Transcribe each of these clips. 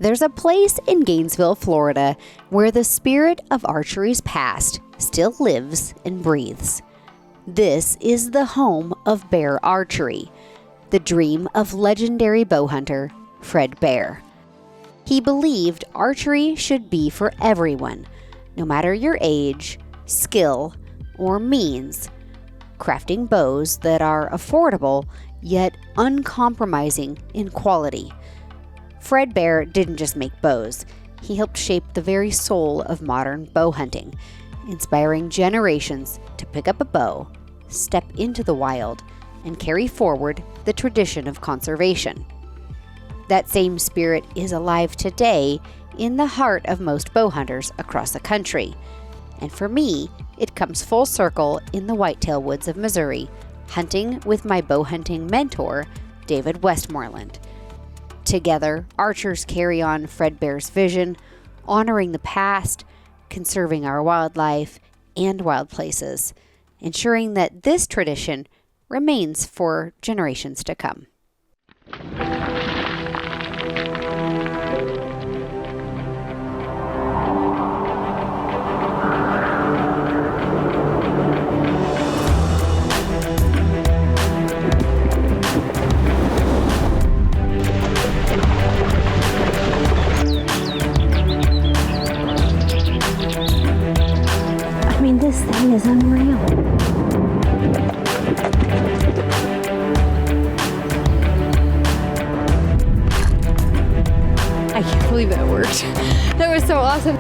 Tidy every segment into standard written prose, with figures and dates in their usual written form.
There's a place in Gainesville, Florida, where the spirit of archery's past still lives and breathes. This is the home of Bear Archery, the dream of legendary bowhunter Fred Bear. He believed archery should be for everyone, no matter your age, skill, or means, crafting bows that are affordable yet uncompromising in quality. Fred Bear didn't just make bows, he helped shape the very soul of modern bow hunting, inspiring generations to pick up a bow, step into the wild, and carry forward the tradition of conservation. That same spirit is alive today in the heart of most bow hunters across the country. And for me, it comes full circle in the Whitetail woods of Missouri, hunting with my bow hunting mentor, David Westmoreland. Together, archers carry on Fred Bear's vision, honoring the past, conserving our wildlife and wild places, ensuring that this tradition remains for generations to come. This thing is unreal. I can't believe that worked. That was so awesome.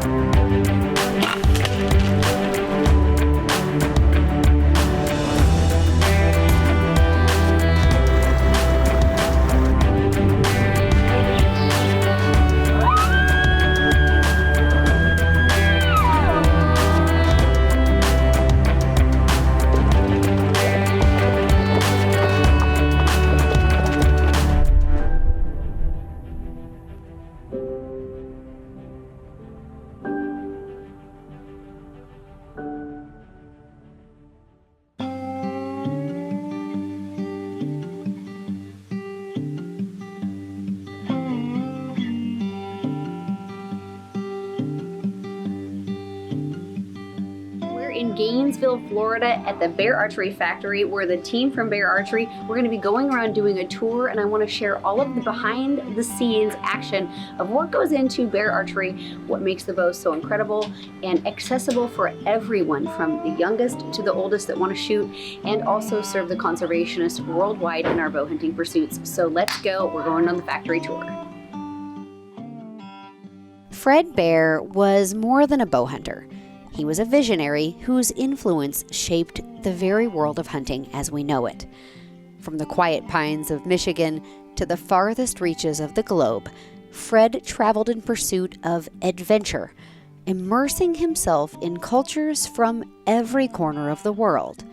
In Gainesville, Florida at the Bear Archery Factory, where the team from Bear Archery, we're going to be going around doing a tour, and I want to share all of the behind the scenes action of what goes into Bear Archery, what makes the bow so incredible and accessible for everyone from the youngest to the oldest that want to shoot, and also serve the conservationists worldwide in our bow hunting pursuits. So let's go, we're going on the factory tour. Fred Bear was more than a bow hunter. He was a visionary whose influence shaped the very world of hunting as we know it. From the quiet pines of Michigan to the farthest reaches of the globe, Fred traveled in pursuit of adventure, immersing himself in cultures from every corner of the world.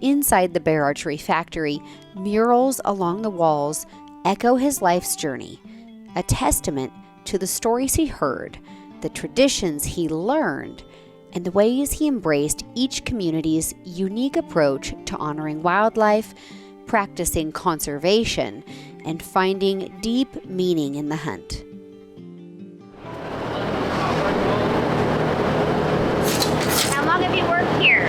Inside the Bear Archery Factory, murals along the walls echo his life's journey, a testament to the stories he heard, the traditions he learned, and the ways he embraced each community's unique approach to honoring wildlife, practicing conservation, and finding deep meaning in the hunt. How long have you worked here?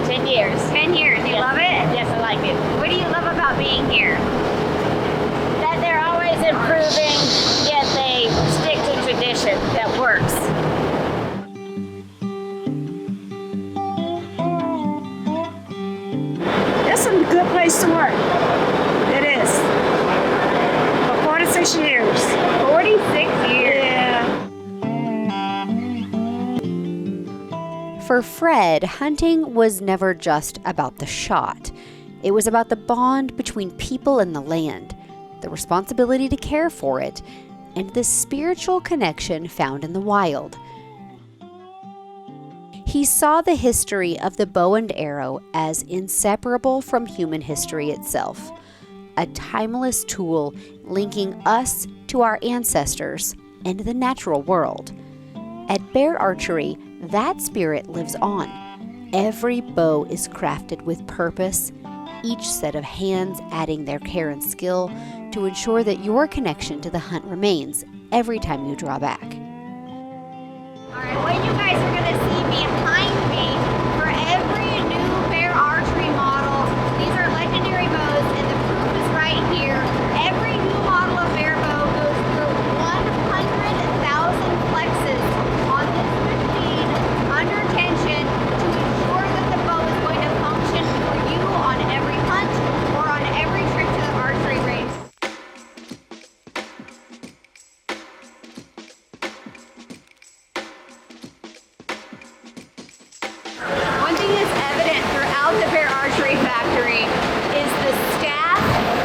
10 years. 10 years. You love it? Yes, I like it. What do you love about being here? That they're always improving, yet they stick to tradition that works. It's a good place to work. It is. For 46 years. 46 years. Yeah. For Fred, hunting was never just about the shot. It was about the bond between people and the land, the responsibility to care for it, and the spiritual connection found in the wild. He saw the history of the bow and arrow as inseparable from human history itself, a timeless tool linking us to our ancestors and the natural world. At Bear Archery, that spirit lives on. Every bow is crafted with purpose, each set of hands adding their care and skill to ensure that your connection to the hunt remains every time you draw back. All right, what you guys are going to see behind me for every new Bear Archery model, these are legendary bows, and the proof is right here. Every new model of bear bow goes through 100,000 flexes on this machine under tension to ensure that the bow is going to function for you on every hunt or on every trip to the archery range. One thing that's evident throughout the Bear Archery factory is the staff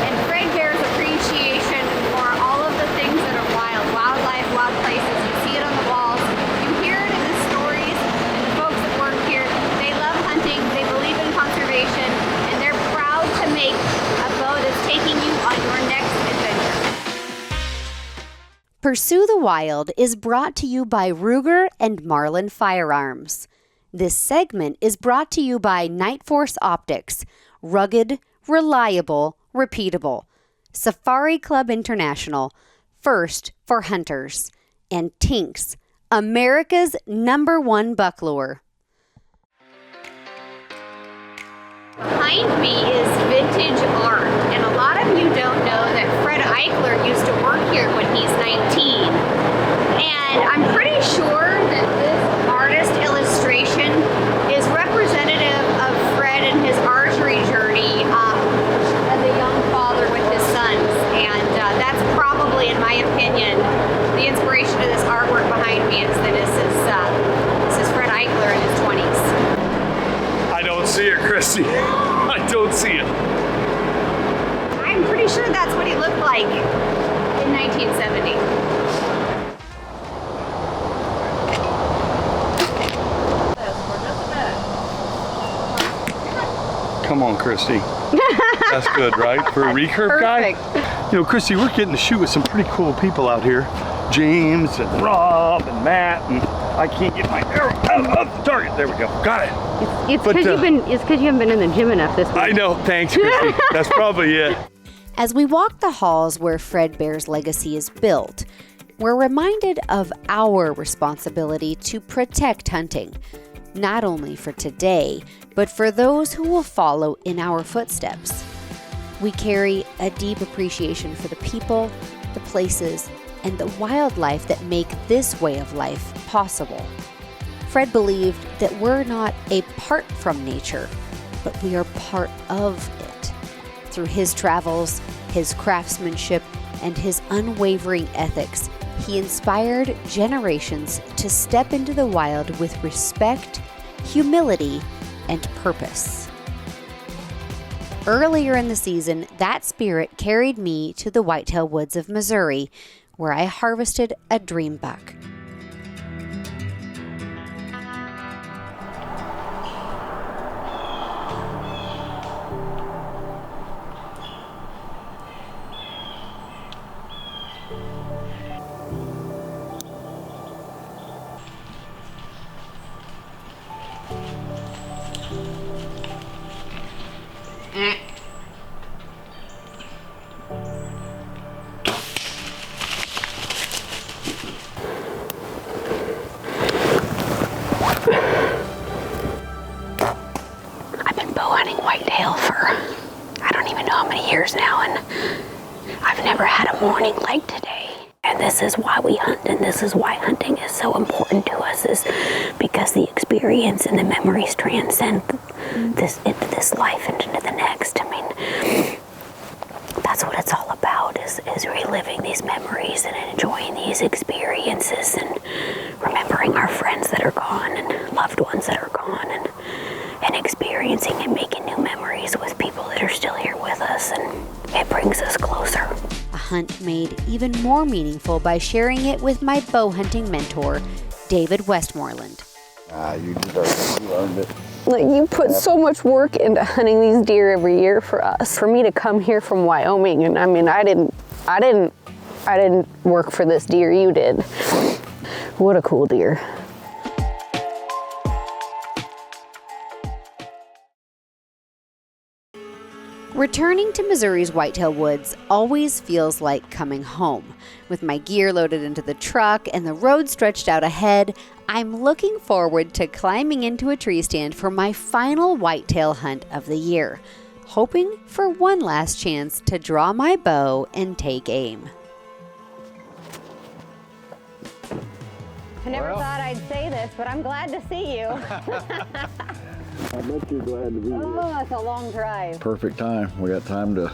and Fred Bear's appreciation for all of the things that are wild, wildlife, wild places. You see it on the walls, you hear it in the stories, and the folks that work here, they love hunting, they believe in conservation, and they're proud to make a bow that's taking you on your next adventure. Pursue the Wild is brought to you by Ruger and Marlin Firearms. This segment is brought to you by Night Force Optics, rugged, reliable, repeatable. Safari Club International, first for hunters. And Tinks, America's #1 buck lure. Behind me is vintage art, and a lot of you don't know that Fred Eichler used to work here when he's 19. And I'm pretty sure that this artist illustration is representative of Fred and his archery journey as a young father with his sons. And that's probably, in my opinion, the inspiration of this artwork behind me is that this is Fred Eichler in his 20s. I don't see it, Kristy. I don't see it. I'm pretty sure that's what he looked like in 1970. Come on, Kristy. That's good, right? For a recurve guy? You know, Kristy, we're getting to shoot with some pretty cool people out here. James and Rob and Matt, and I can't get my arrow out of the target. There we go. Got it. It's because you haven't been in the gym enough this week. I know. Thanks, Kristy. That's probably it. As we walk the halls where Fred Bear's legacy is built, we're reminded of our responsibility to protect hunting, not only for today, but for those who will follow in our footsteps. We carry a deep appreciation for the people, the places, and the wildlife that make this way of life possible. Fred believed that we're not apart from nature, but we are part of it. Through his travels, his craftsmanship, and his unwavering ethics, he inspired generations to step into the wild with respect, humility, and purpose. Earlier in the season, that spirit carried me to the Whitetail woods of Missouri, where I harvested a dream buck. I've been bow hunting whitetail for I don't even know how many years now, and I've never had a morning like today. And this is why we hunt, and this is why hunting is so important to us, is because the experience and the memories transcend this into this life and into the next. I mean, that's what it's all about, is reliving these memories and enjoying these experiences and remembering our friends that are gone and loved ones that are gone, and experiencing and making new memories with people that are still here with us, and it brings us closer. A hunt made even more meaningful by sharing it with my bow hunting mentor, David Westmoreland. You deserve it. You earned it. Like, you put so much work into hunting these deer every year for us. For me to come here from Wyoming, and I mean, I didn't work for this deer, you did. What a cool deer. Returning to Missouri's Whitetail Woods always feels like coming home. With my gear loaded into the truck and the road stretched out ahead, I'm looking forward to climbing into a tree stand for my final whitetail hunt of the year, hoping for one last chance to draw my bow and take aim. I never thought I'd say this, but I'm glad to see you. I bet you're glad to be here. Oh, that's a long drive. Perfect time. We got time to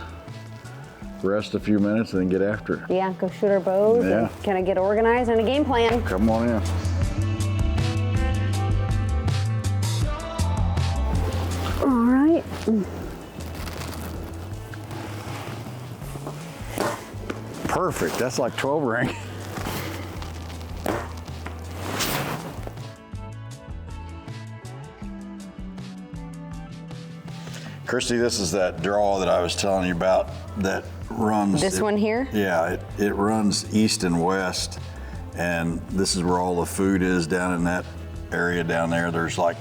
rest a few minutes and then get after it. Yeah, go shoot our bows Yeah. and kind of get organized and a game plan. Come on in. All right. Perfect. That's like 12 ring. Kristy, this is that draw that I was telling you about that runs. This one here? Yeah, it runs east and west, and this is where all the food is down in that area down there. There's like,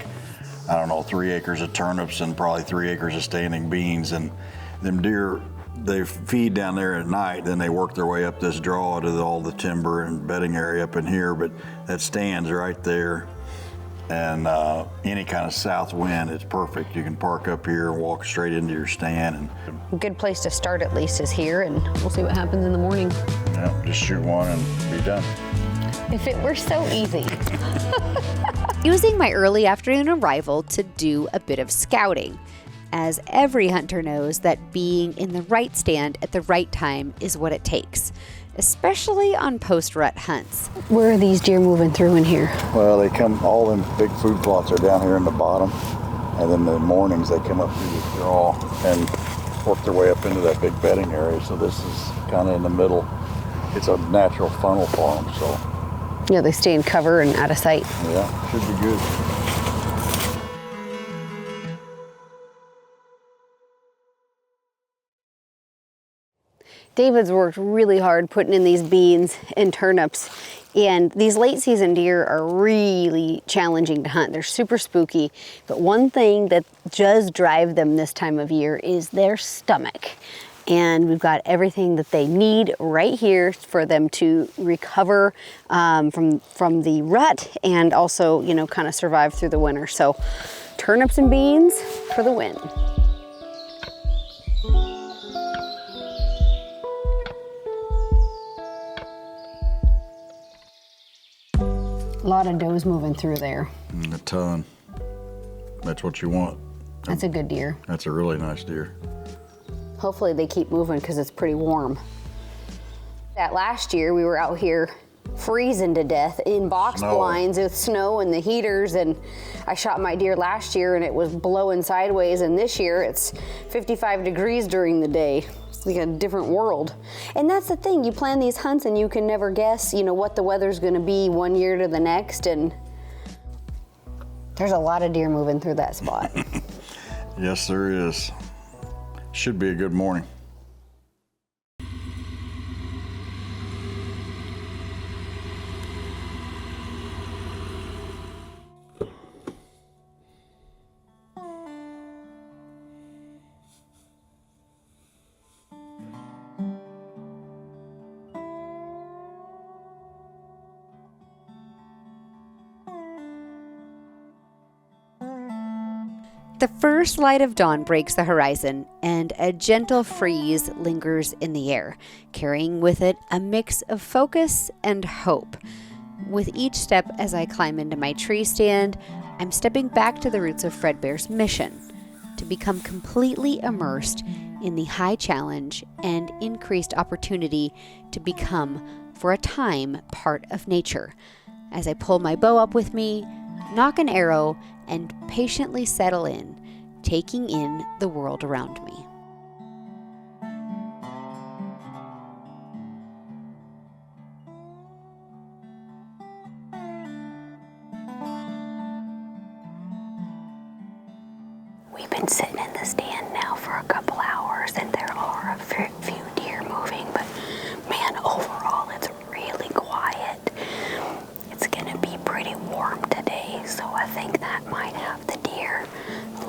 I don't know, 3 acres of turnips and probably 3 acres of standing beans, and them deer, they feed down there at night, then they work their way up this draw to all the timber and bedding area up in here, but that stand's right there. And any kind of south wind, it's perfect. You can park up here and walk straight into your stand. A good place to start at least is here, and we'll see what happens in the morning. Yeah, just shoot one and be done. If it were so easy. Using my early afternoon arrival to do a bit of scouting, as every hunter knows that being in the right stand at the right time is what it takes, especially on post-rut hunts. Where are these deer moving through in here? Well, they come, all them big food plots are down here in the bottom, and then in the mornings they come up through this draw and work their way up into that big bedding area. So this is kind of in the middle. It's a natural funnel for them, so. Yeah, they stay in cover and out of sight. Yeah, should be good. David's worked really hard putting in these beans and turnips, and these late season deer are really challenging to hunt. They're super spooky, but one thing that does drive them this time of year is their stomach. And we've got everything that they need right here for them to recover from the rut and also, you know, kind of survive through the winter. So turnips and beans for the win. A lot of does moving through there. A ton. That's what you want. That's a good deer. That's a really nice deer. Hopefully they keep moving because it's pretty warm. That last year we were out here freezing to death in box blinds with snow and the heaters, and I shot my deer last year and it was blowing sideways, and this year it's 55 degrees during the day. It's like a different world. And that's the thing, you plan these hunts and you can never guess, you know, what the weather's gonna be one year to the next, and there's a lot of deer moving through that spot. Yes, there is. Should be a good morning. The first light of dawn breaks the horizon, and a gentle freeze lingers in the air, carrying with it a mix of focus and hope. With each step as I climb into my tree stand, I'm stepping back to the roots of Fred Bear's mission, to become completely immersed in the high challenge and increased opportunity to become, for a time, part of nature. As I pull my bow up with me, nock an arrow, and patiently settle in, taking in the world around me. We've been sitting in the stand now for a couple hours, and there are a few deer moving, but man, overall it's really quiet. It's gonna be pretty warm today, so I think that might have the deer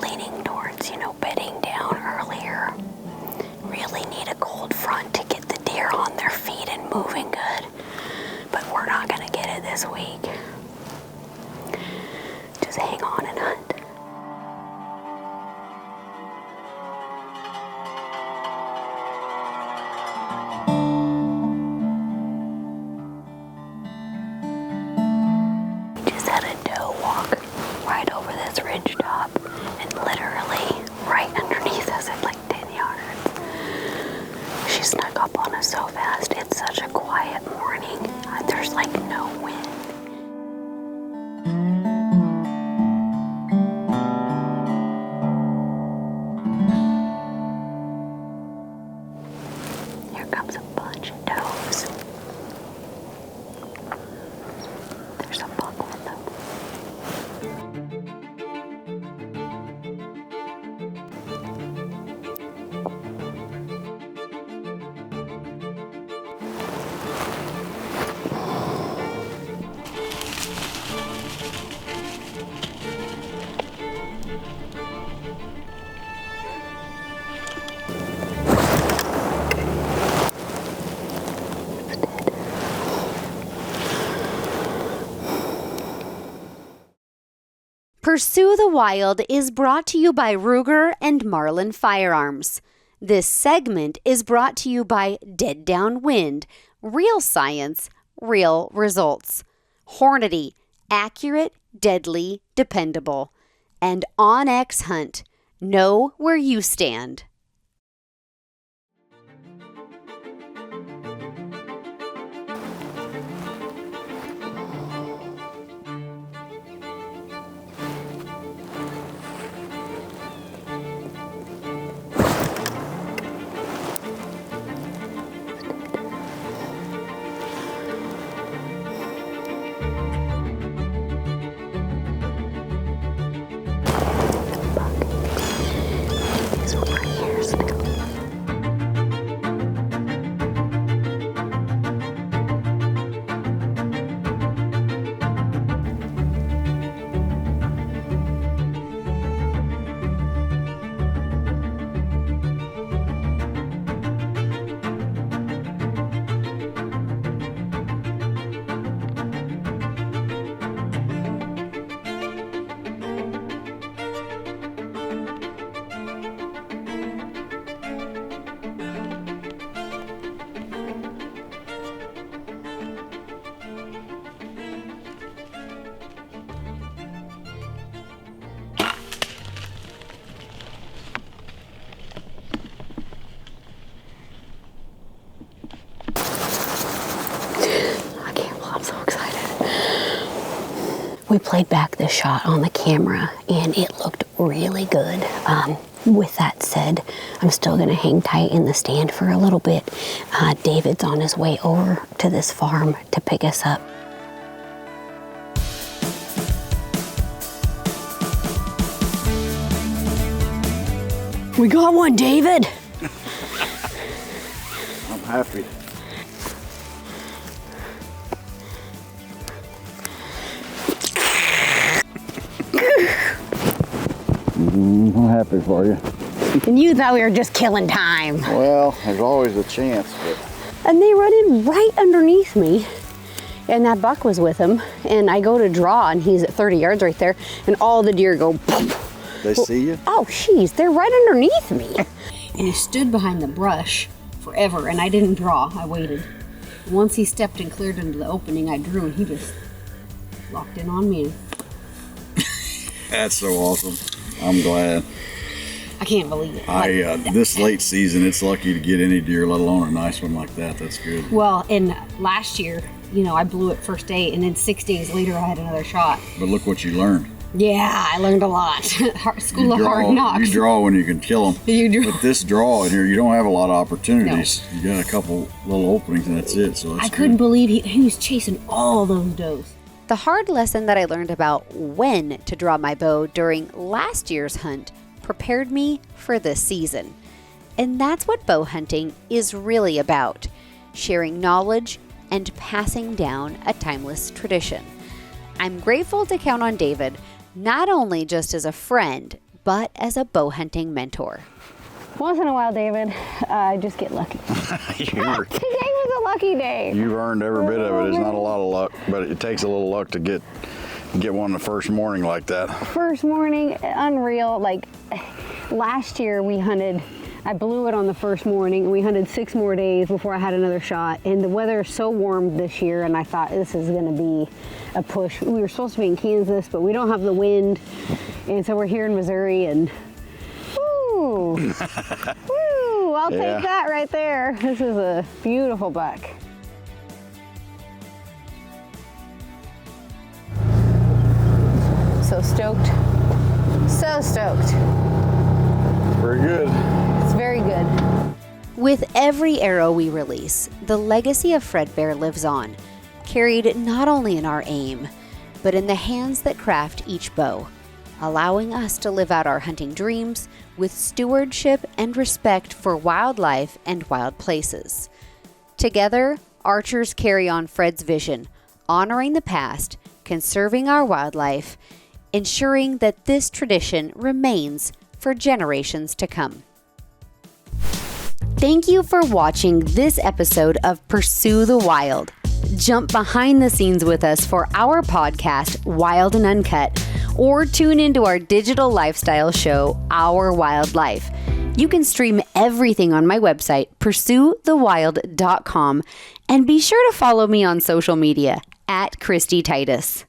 leaning towards, you know, bedding down earlier. this week. Just hang on and hunt. We just had a doe walk right over this ridge top and literally right underneath us at like 10 yards. She snuck up on us so fast. It's such a quiet morning. There's like no wind. Here comes a bunch of does. There's a buck with them. Pursue the Wild is brought to you by Ruger and Marlin Firearms. This segment is brought to you by Dead Downwind, real science, real results. Hornady, accurate, deadly, dependable. And OnX Hunt, know where you stand. These were right here still. We played back this shot on the camera and it looked really good. With that said, I'm still gonna hang tight in the stand for a little bit. David's on his way over to this farm to pick us up. We got one, David. I'm happy. I'm happy for you. And you thought we were just killing time. Well, there's always a chance, but... And they run in right underneath me. And that buck was with him. And I go to draw and he's at 30 yards right there. And all the deer go... They see you? Oh, jeez, they're right underneath me. And he stood behind the brush forever and I didn't draw, I waited. Once he stepped and cleared into the opening, I drew and he just locked in on me. That's so awesome. I'm glad. I can't believe it. This late season, it's lucky to get any deer, let alone a nice one like that. That's good. Well, and last year, I blew it first day, and then 6 days later, I had another shot. But look what you learned. Yeah, I learned a lot. School of hard knocks. You draw when you can kill them. You draw. But this draw in here, you don't have a lot of opportunities. No. You got a couple little openings, and that's it. So that's I couldn't believe he was chasing all those does. The hard lesson that I learned about when to draw my bow during last year's hunt prepared me for this season. And that's what bow hunting is really about, sharing knowledge and passing down a timeless tradition. I'm grateful to count on David, not only just as a friend, but as a bow hunting mentor. Once in a while, David, I just get lucky. Today was a lucky day. You've earned every bit of it. It's not a lot of luck, but it takes a little luck to get one the first morning like that. First morning, unreal. Like last year we hunted, I blew it on the first morning, and we hunted 6 more days before I had another shot. And the weather is so warm this year, and I thought this is going to be a push. We were supposed to be in Kansas, but we don't have the wind, and so we're here in Missouri, and woo, woo! I'll take that right there. This is a beautiful buck. So stoked. So stoked. Very good. It's very good. With every arrow we release, the legacy of Fred Bear lives on, carried not only in our aim, but in the hands that craft each bow, allowing us to live out our hunting dreams with stewardship and respect for wildlife and wild places. Together, archers carry on Fred's vision, honoring the past, conserving our wildlife, ensuring that this tradition remains for generations to come. Thank you for watching this episode of Pursue the Wild. Jump behind the scenes with us for our podcast, Wild and Uncut, or tune into our digital lifestyle show, Our Wild Life. You can stream everything on my website, pursuethewild.com, and be sure to follow me on social media at Kristy Titus.